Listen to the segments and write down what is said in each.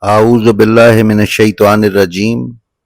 اعوذ باللہ من الشیطان الرجیم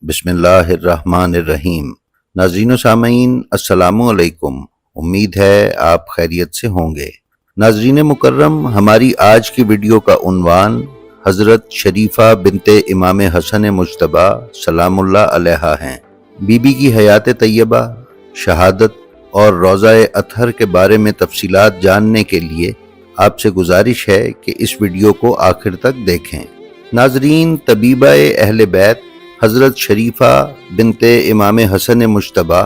بسم اللہ الرحمن الرحیم۔ ناظرین و سامعین السلام علیکم، امید ہے آپ خیریت سے ہوں گے۔ ناظرین مکرم، ہماری آج کی ویڈیو کا عنوان حضرت شریفہ بنت امام حسن مجتبیٰ سلام اللہ علیہا ہیں۔ بی بی کی حیات طیبہ، شہادت اور روضہ اطہر کے بارے میں تفصیلات جاننے کے لیے آپ سے گزارش ہے کہ اس ویڈیو کو آخر تک دیکھیں۔ ناظرین، طبیبہ اہل بیت حضرت شریفہ بنت امام حسن مجتبیٰ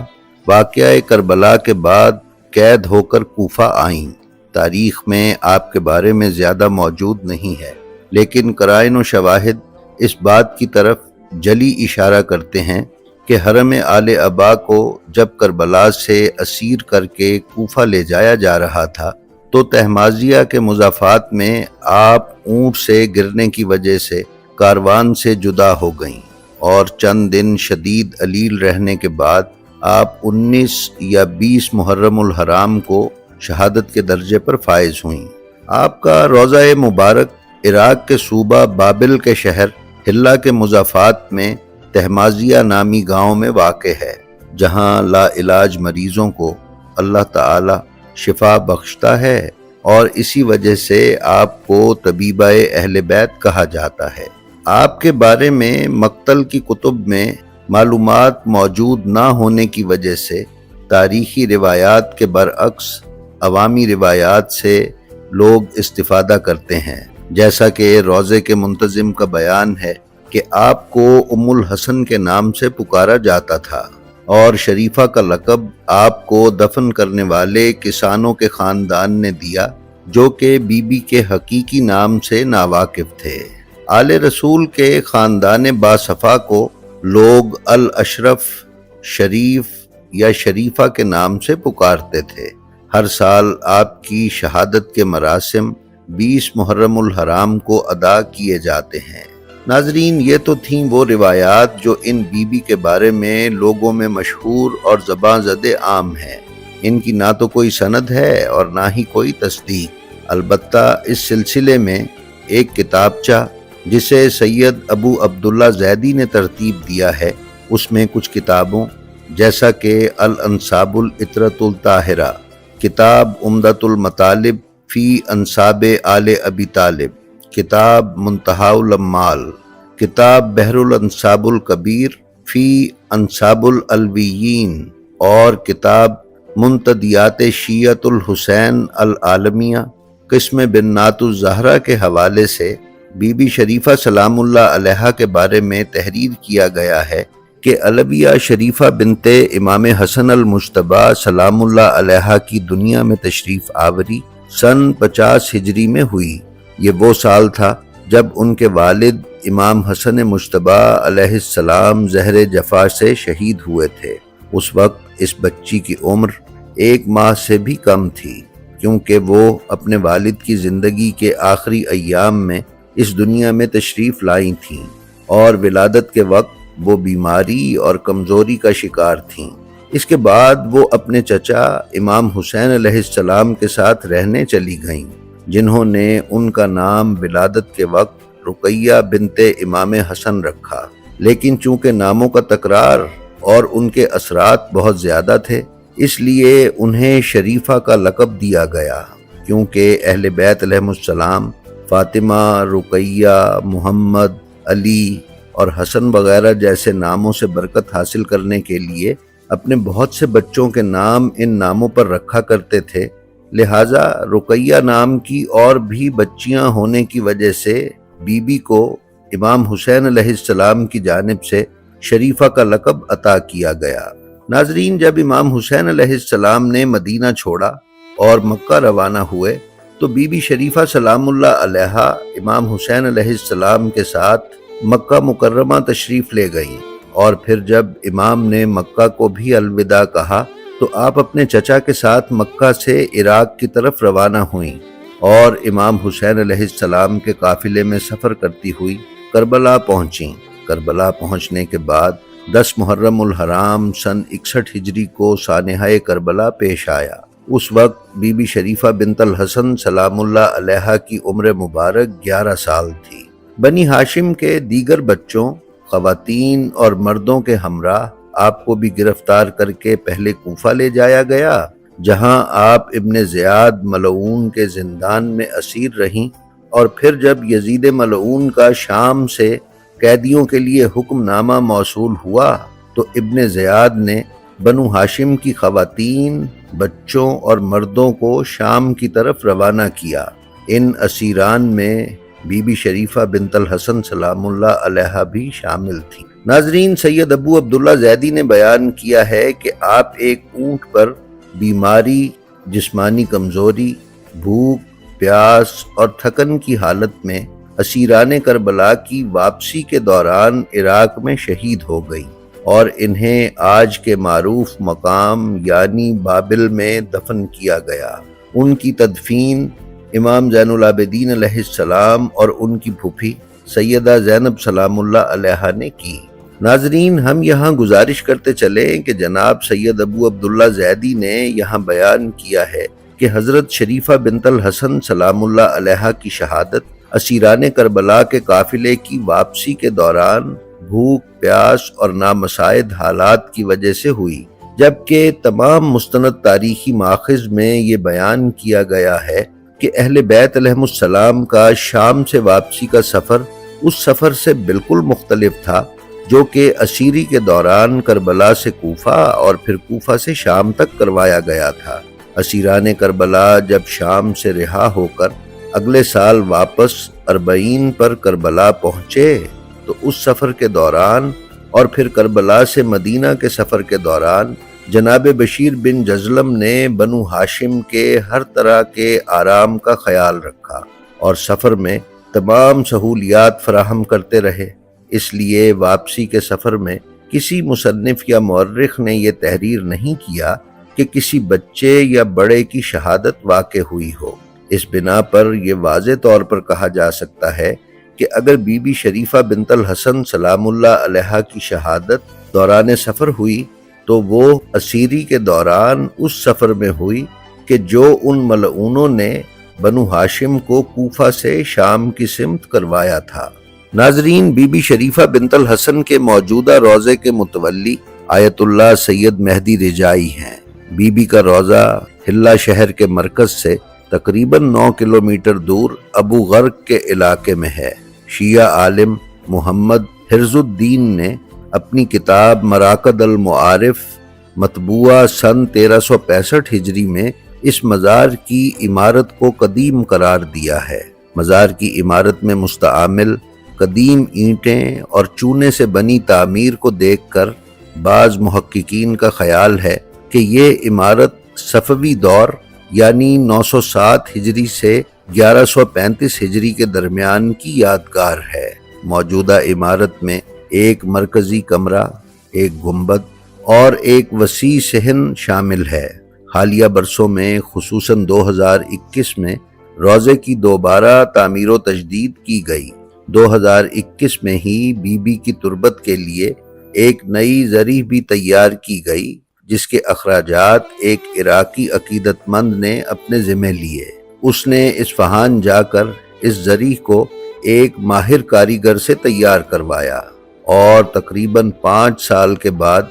واقعہ کربلا کے بعد قید ہو کر کوفہ آئیں۔ تاریخ میں آپ کے بارے میں زیادہ موجود نہیں ہے، لیکن قرائن و شواہد اس بات کی طرف جلی اشارہ کرتے ہیں کہ حرم آل ابا کو جب کربلا سے اسیر کر کے کوفہ لے جایا جا رہا تھا تو طہماسیہ کے مضافات میں آپ اونٹ سے گرنے کی وجہ سے کاروان سے جدا ہو گئیں، اور چند دن شدید علیل رہنے کے بعد آپ 19 یا 20 محرم الحرام کو شہادت کے درجے پر فائز ہوئیں۔ آپ کا روضہ مبارک عراق کے صوبہ بابل کے شہر حلہ کے مضافات میں طہماسیہ نامی گاؤں میں واقع ہے، جہاں لا علاج مریضوں کو اللہ تعالی شفا بخشتا ہے، اور اسی وجہ سے آپ کو طبیبہ اہل بیت کہا جاتا ہے۔ آپ کے بارے میں مقتل کی کتب میں معلومات موجود نہ ہونے کی وجہ سے تاریخی روایات کے برعکس عوامی روایات سے لوگ استفادہ کرتے ہیں، جیسا کہ روضے کے منتظم کا بیان ہے کہ آپ کو ام الحسن کے نام سے پکارا جاتا تھا، اور شریفہ کا لقب آپ کو دفن کرنے والے کسانوں کے خاندان نے دیا، جو کہ بی بی کے حقیقی نام سے ناواقف تھے۔ آل رسول کے خاندان باصفا کو لوگ الاشرف، شریف یا شریفہ کے نام سے پکارتے تھے۔ ہر سال آپ کی شہادت کے مراسم 20 محرم الحرام کو ادا کیے جاتے ہیں۔ ناظرین، یہ تو تھیں وہ روایات جو ان بی بی کے بارے میں لوگوں میں مشہور اور زباں زدِ عام ہیں۔ ان کی نہ تو کوئی سند ہے اور نہ ہی کوئی تصدیق۔ البتہ اس سلسلے میں ایک کتابچہ جسے سید ابو عبداللہ زیدی نے ترتیب دیا ہے، اس میں کچھ کتابوں جیسا کہ الانساب العطرۃ الطاہرہ، کتاب عمدۃ المطالب فی انساب آل ابی طالب، کتاب منتہی الامال، کتاب بحر الانساب الکبیر فی انساب العلویین، اور کتاب منتدیات شیعۃ الحسین العالمیہ قسم بنات الزہرا کے حوالے سے بی بی شریفہ سلام اللہ علیہا کے بارے میں تحریر کیا گیا ہے کہ علویہ شریفہ بنت امام حسن المجتبیٰ سلام اللہ علیہا کی دنیا میں تشریف آوری سن 50 ہجری میں ہوئی۔ یہ وہ سال تھا جب ان کے والد امام حسن مجتبیٰ علیہ السلام زہر جفا سے شہید ہوئے تھے۔ اس وقت اس بچی کی عمر 1 ماہ سے بھی کم تھی، کیونکہ وہ اپنے والد کی زندگی کے آخری ایام میں اس دنیا میں تشریف لائی تھیں، اور ولادت کے وقت وہ بیماری اور کمزوری کا شکار تھیں۔ اس کے بعد وہ اپنے چچا امام حسین علیہ السلام کے ساتھ رہنے چلی گئیں، جنہوں نے ان کا نام ولادت کے وقت رقیہ بنت امام حسن رکھا، لیکن چونکہ ناموں کا تکرار اور ان کے اثرات بہت زیادہ تھے، اس لیے انہیں شریفہ کا لقب دیا گیا، کیونکہ اہل بیت علیہ السلام فاطمہ، رقیہ، محمد، علی اور حسن وغیرہ جیسے ناموں سے برکت حاصل کرنے کے لیے اپنے بہت سے بچوں کے نام ان ناموں پر رکھا کرتے تھے۔ لہٰذا رقیہ نام کی اور بھی بچیاں ہونے کی وجہ سے بی بی کو امام حسین علیہ السلام کی جانب سے شریفہ کا لقب عطا کیا گیا۔ ناظرین، جب امام حسین علیہ السلام نے مدینہ چھوڑا اور مکہ روانہ ہوئے تو بی بی شریفہ سلام اللہ علیہا امام حسین علیہ السلام کے ساتھ مکہ مکرمہ تشریف لے گئیں، اور پھر جب امام نے مکہ کو بھی الوداع کہا تو آپ اپنے چچا کے ساتھ مکہ سے عراق کی طرف روانہ ہوئیں، اور امام حسین علیہ السلام کے قافلے میں سفر کرتی ہوئی کربلا پہنچیں۔ کربلا پہنچنے کے بعد 10 محرم الحرام سن 61 ہجری کو سانحہ کربلا پیش آیا۔ اس وقت بی بی شریفہ بنت الحسن سلام اللہ علیہا کی عمر مبارک 11 سال تھی۔ بنی ہاشم کے دیگر بچوں، خواتین اور مردوں کے ہمراہ آپ کو بھی گرفتار کر کے پہلے کوفہ لے جایا گیا، جہاں آپ ابن زیاد ملعون کے زندان میں اسیر رہیں، اور پھر جب یزید ملعون کا شام سے قیدیوں کے لیے حکم نامہ موصول ہوا تو ابن زیاد نے بنو ہاشم کی خواتین، بچوں اور مردوں کو شام کی طرف روانہ کیا۔ ان اسیران میں بی بی شریفہ بنت الحسن سلام اللہ علیہا بھی شامل تھی۔ ناظرین، سید ابو عبداللہ زیدی نے بیان کیا ہے کہ آپ ایک اونٹ پر بیماری، جسمانی کمزوری، بھوک، پیاس اور تھکن کی حالت میں اسیران کربلا کی واپسی کے دوران عراق میں شہید ہو گئی اور انہیں آج کے معروف مقام یعنی بابل میں دفن کیا گیا۔ ان کی تدفین امام زین العابدین علیہ السلام اور ان کی پھوپھی سیدہ زینب سلام اللہ علیہا نے کی۔ ناظرین، ہم یہاں گزارش کرتے چلیں کہ جناب سید ابو عبداللہ زیدی نے یہاں بیان کیا ہے کہ حضرت شریفہ بنت الحسن سلام اللہ علیہا کی شہادت اسیران کربلا کے قافلے کی واپسی کے دوران بھوک، پیاس اور نامساعد حالات کی وجہ سے ہوئی، جبکہ تمام مستند تاریخی مآخذ میں یہ بیان کیا گیا ہے کہ اہل بیت علیہم السلام کا شام سے واپسی کا سفر اس سفر سے بالکل مختلف تھا جو کہ اسیری کے دوران کربلا سے کوفہ اور پھر کوفہ سے شام تک کروایا گیا تھا۔ اسیران کربلا جب شام سے رہا ہو کر اگلے سال واپس 40 پر کربلا پہنچے تو اس سفر کے دوران اور پھر کربلا سے مدینہ کے سفر کے دوران جناب بشیر بن جزلم نے بنو ہاشم کے ہر طرح کے آرام کا خیال رکھا اور سفر میں تمام سہولیات فراہم کرتے رہے۔ اس لیے واپسی کے سفر میں کسی مصنف یا مورخ نے یہ تحریر نہیں کیا کہ کسی بچے یا بڑے کی شہادت واقع ہوئی ہو۔ اس بنا پر یہ واضح طور پر کہا جا سکتا ہے کہ اگر بی بی شریفہ بنت الحسن سلام اللہ علیہا کی شہادت دوران سفر ہوئی تو وہ اسیری کے دوران اس سفر میں ہوئی کہ جو ان ملعونوں نے بنو ہاشم کو کوفہ سے شام کی سمت کروایا تھا۔ ناظرین، بی بی شریفہ بنت الحسن کے موجودہ روضے کے متولی آیت اللہ سید مہدی رجائی ہیں۔ بی بی کا روضہ حلہ شہر کے مرکز سے تقریباً 9 کلومیٹر دور ابو غرق کے علاقے میں ہے۔ شیعہ عالم محمد حرز الدین نے اپنی کتاب مراقد المعارف مطبوعہ سن 1365 ہجری میں اس مزار کی عمارت کو قدیم قرار دیا ہے۔ مزار کی عمارت میں مستعمل قدیم اینٹیں اور چونے سے بنی تعمیر کو دیکھ کر بعض محققین کا خیال ہے کہ یہ عمارت صفوی دور یعنی 907 ہجری سے 1135 ہجری کے درمیان کی یادگار ہے۔ موجودہ عمارت میں ایک مرکزی کمرہ، ایک گنبد اور ایک وسیع صحن شامل ہے۔ حالیہ برسوں میں خصوصاً 2021 میں روضے کی دوبارہ تعمیر و تجدید کی گئی۔ 2021 میں ہی بی بی کی تربت کے لیے ایک نئی ذریح بھی تیار کی گئی جس کے اخراجات ایک عراقی عقیدت مند نے اپنے ذمہ لیے۔ اس نے اصفہان جا کر اس ذریح کو ایک ماہر کاریگر سے تیار کروایا اور تقریباً 5 سال کے بعد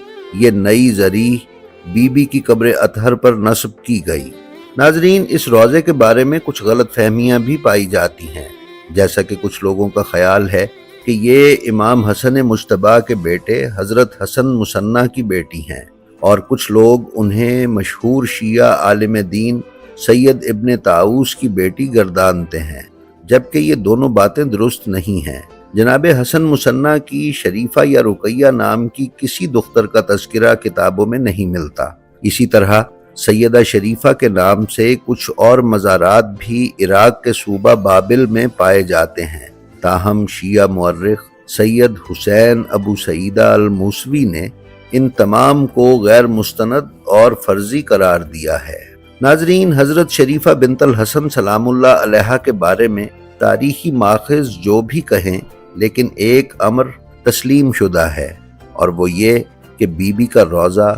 یہ نئی ذریح بی بی کی قبر اطہر پر نصب کی گئی۔ ناظرین، اس روضے کے بارے میں کچھ غلط فہمیاں بھی پائی جاتی ہیں، جیسا کہ کچھ لوگوں کا خیال ہے کہ یہ امام حسن مجتبیٰ کے بیٹے حضرت حسن مصنع کی بیٹی ہیں، اور کچھ لوگ انہیں مشہور شیعہ عالم دین سید ابن طاؤس کی بیٹی گردانتے ہیں، جبکہ یہ دونوں باتیں درست نہیں ہیں۔ جناب حسن مصنع کی شریفہ یا رقیہ نام کی کسی دختر کا تذکرہ کتابوں میں نہیں ملتا۔ اسی طرح سیدہ شریفہ کے نام سے کچھ اور مزارات بھی عراق کے صوبہ بابل میں پائے جاتے ہیں، تاہم شیعہ مورخ سید حسین ابو سعیدہ الموسوی نے ان تمام کو غیر مستند اور فرضی قرار دیا ہے۔ ناظرین، حضرت شریفہ بنت الحسن سلام اللہ علیہا کے بارے میں تاریخی ماخذ جو بھی کہیں، لیکن ایک امر تسلیم شدہ ہے، اور وہ یہ کہ بی بی کا روضہ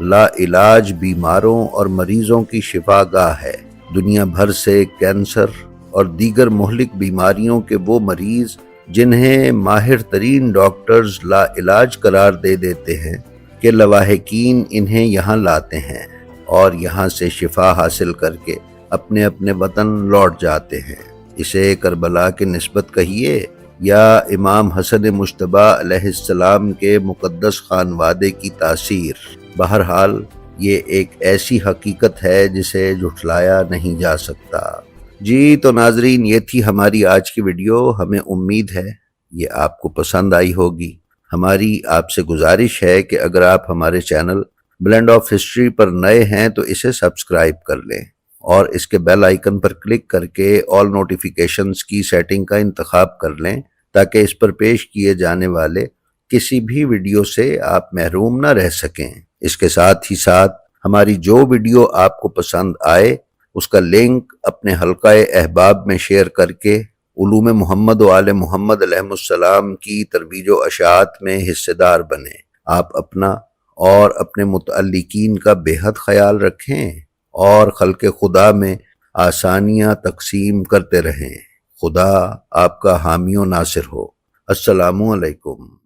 لا علاج بیماروں اور مریضوں کی شفا گاہ ہے۔ دنیا بھر سے کینسر اور دیگر مہلک بیماریوں کے وہ مریض جنہیں ماہر ترین ڈاکٹرز لا علاج قرار دے دیتے ہیں کہ لواحقین انہیں یہاں لاتے ہیں اور یہاں سے شفا حاصل کر کے اپنے اپنے وطن لوٹ جاتے ہیں۔ اسے کربلا کی نسبت کہیے یا امام حسن مجتبی علیہ السلام کے مقدس خانوادے کی تاثیر، بہرحال یہ ایک ایسی حقیقت ہے جسے جھٹلایا نہیں جا سکتا۔ جی تو ناظرین، یہ تھی ہماری آج کی ویڈیو۔ ہمیں امید ہے یہ آپ کو پسند آئی ہوگی۔ ہماری آپ سے گزارش ہے کہ اگر آپ ہمارے چینل بلینڈ آف ہسٹری پر نئے ہیں تو اسے سبسکرائب کر لیں اور اس کے بیل آئیکن پر کلک کر کے آل نوٹیفیکیشنز کی سیٹنگ کا انتخاب کر لیں تاکہ اس پر پیش کیے جانے والے کسی بھی ویڈیو سے آپ محروم نہ رہ سکیں۔ اس کے ساتھ ہی ساتھ ہماری جو ویڈیو آپ کو پسند آئے اس کا لنک اپنے حلقہ احباب میں شیئر کر کے علوم محمد و آل محمد علیہ السلام کی ترویج و اشاعت میں حصے دار بنیں۔ آپ اپنا اور اپنے متعلقین کا بے حد خیال رکھیں اور خلق خدا میں آسانیاں تقسیم کرتے رہیں۔ خدا آپ کا حامی و ناصر ہو۔ السلام علیکم۔